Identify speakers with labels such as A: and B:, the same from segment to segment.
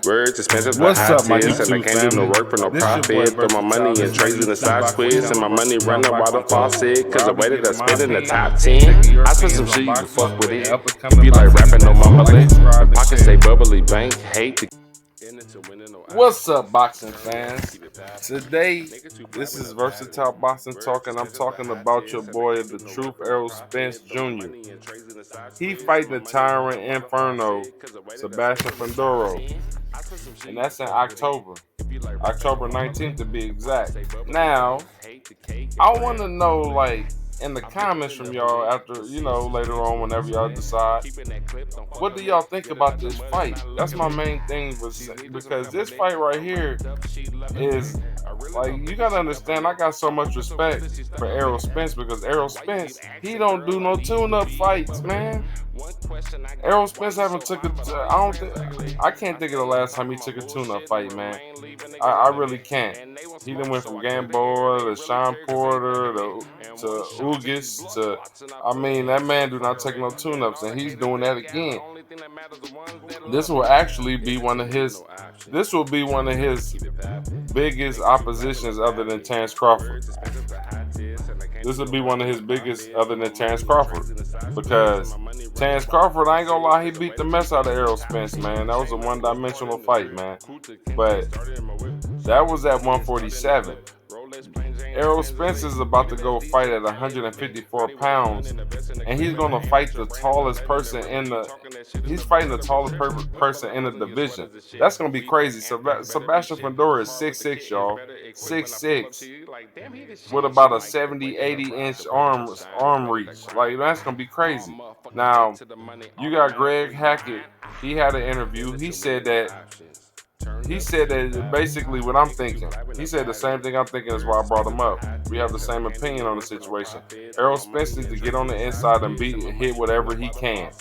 A: Words expensive, the
B: What's
A: high
B: up, my
A: tiers, and I
B: YouTube
A: can't do no
B: family?
A: work for no
B: This your boy
A: profit. Throw my
B: Versatile.
A: money
B: This
A: in
B: is my
A: trades and
B: YouTube
A: the side
B: box
A: quiz, and my money running while the faucet. Cause the way that I spend in the top 10, I spend some shit, you can fuck with it. If you like rapping on my list, my pockets stay bubbly, bank, hate to.
B: What's up, boxing fans? Today, this is Versatile Boxing Talking. I'm talking about your boy, the Truth, Errol Spence Jr. He fighting the Tyrant Inferno, Sebastian Fundora, and that's in October 19th to be exact. Now, I want to know, like, in the comments from y'all after, later on whenever y'all decide, what do y'all think about this fight? That's my main thing, because this fight right here is, like, you gotta understand, I got so much respect for Errol Spence, because Errol Spence, he don't do no tune-up fights, man. Errol Spence haven't took a, I can't think of the last time he took a tune-up fight, man. I really can't. He done went from Gamboa to Sean Porter to Ugis to, I mean, that man do not take no tune-ups, and he's doing that again. This will actually be one of his, biggest oppositions other than Terrence Crawford. This would be one of his biggest other than Terrence Crawford, because Terrence Crawford, I ain't gonna lie, he beat the mess out of Errol Spence, man. That was a one-dimensional fight, man. But that was at 147. Errol Spence is about to go fight at 154 pounds, and he's going to fight the tallest person in the. He's fighting the tallest person in the division. That's going to be crazy. Sebastian Fundora is 6'6", y'all. 6'6", with about a 70, 80-inch arm reach. Like, that's going to be crazy. Now, you got Greg Hackett. He had an interview. He said that basically what I'm thinking. He said the same thing I'm thinking, is why I brought him up. We have the same opinion on the situation. Errol Spence needs to get on the inside and hit whatever he can.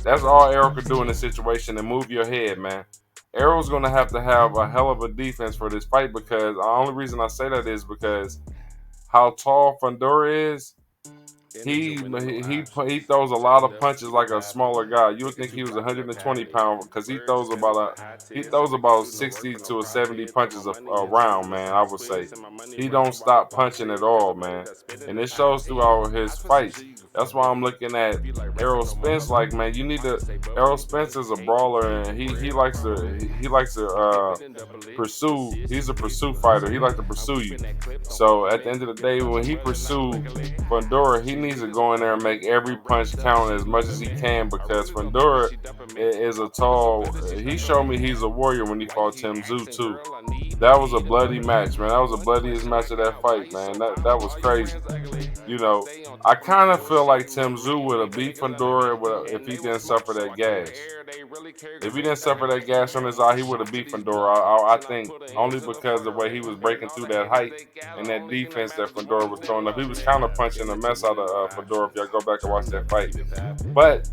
B: That's all Errol could do in this situation, and move your head, man. Errol's going to have a hell of a defense for this fight, because the only reason I say that is because how tall Fundora is. He throws a lot of punches like a smaller guy. You would think he was 120 pounds, because he throws about 60 to 70 punches a round, man. I would say he don't stop punching at all, man, and it shows throughout his fights. That's why I'm looking at Errol Spence. Like, man, you need to. Errol Spence is a brawler, and he likes to pursue. He's a pursuit fighter. He likes to pursue you. So at the end of the day, when he pursues Fundora, he needs to go in there and make every punch count as much as he can, because Fundora is a tall. He showed me he's a warrior when he fought Tim Tszyu too. That was a bloody match, man. That was the bloodiest match of that fight, man. That was crazy. I kind of feel like Tim Tszyu would have beat Fundora if he didn't suffer that gash. If he didn't suffer that gash on his eye, he would have beat Fundora. I think only because of the way he was breaking through that height and that defense that Fundora was throwing up. He was kind of punching the mess out of Fundora, if y'all go back and watch that fight. But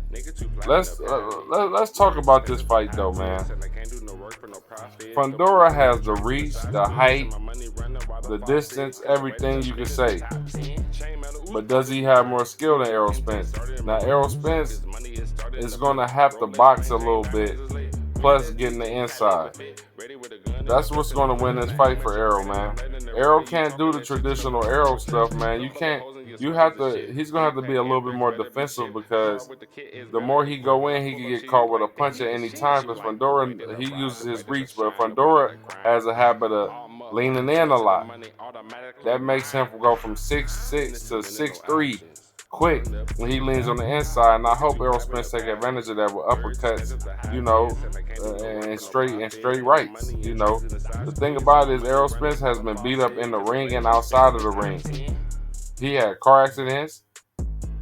B: let's talk about this fight, though, man. Fundora has the reach, the height, the distance, everything you can say. But does he have more skill than Errol Spence? Now, Errol Spence is going to have to box a little bit, plus getting the inside. That's what's going to win this fight for Errol, man. Errol can't do the traditional Errol stuff, man. He's going to have to be a little bit more defensive, because the more he go in, he can get caught with a punch at any time, because Fundora, he uses his reach, but Fundora has a habit of leaning in a lot. That makes him go from 6'6" to 6'3" quick when he leans on the inside, and I hope Errol Spence take advantage of that with uppercuts, and straight rights. The thing about it is Errol Spence has been beat up in the ring and outside of the ring. He had car accidents,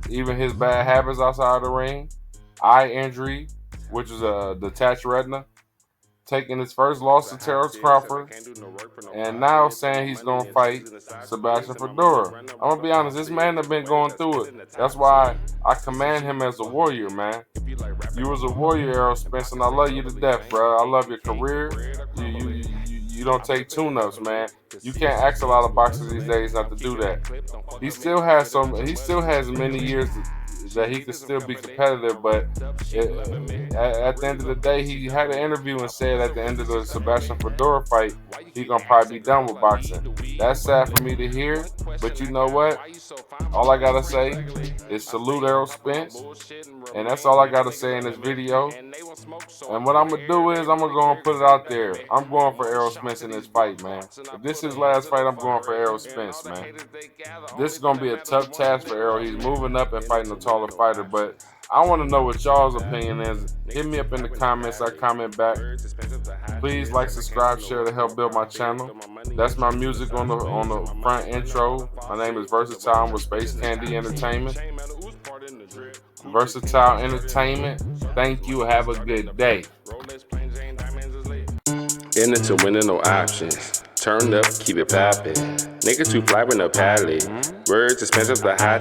B: even his bad habits outside of the ring, eye injury, which is a detached retina, taking his first loss to Terrence Crawford, and now saying he's going to fight Sebastian Fundora. I'm going to be honest, this man has been going through it. That's why I command him as a warrior, man. You was a warrior, Errol Spence, and I love you to death, bro. I love your career. You don't take tune-ups, man. You can't ask a lot of boxers these days not to do that. He still has many years that he could still be competitive, but at the end of the day, he had an interview and said at the end of the Sebastian Fundora fight, he gonna probably be done with boxing. That's sad for me to hear, but you know what? All I gotta say is salute Errol Spence, and that's all I gotta say in this video. And what I'm gonna do is I'm gonna go and put it out there. I'm going for Errol Spence in this fight, man. If this is his last fight, I'm going for Errol Spence, man. This is gonna be a tough task for Errol. He's moving up and fighting a taller fighter, but I want to know what y'all's opinion is. Hit me up in the comments. I comment back. Please like, subscribe, share to help build my channel. That's my music on the front intro. My name is Versatile. I'm with Space Candy Entertainment. Versatile Entertainment. Thank you. Have a good day.
A: In it to winning, no options. Turn up, keep it poppin'. Niggas too fly with no palate. Words expensive to hide.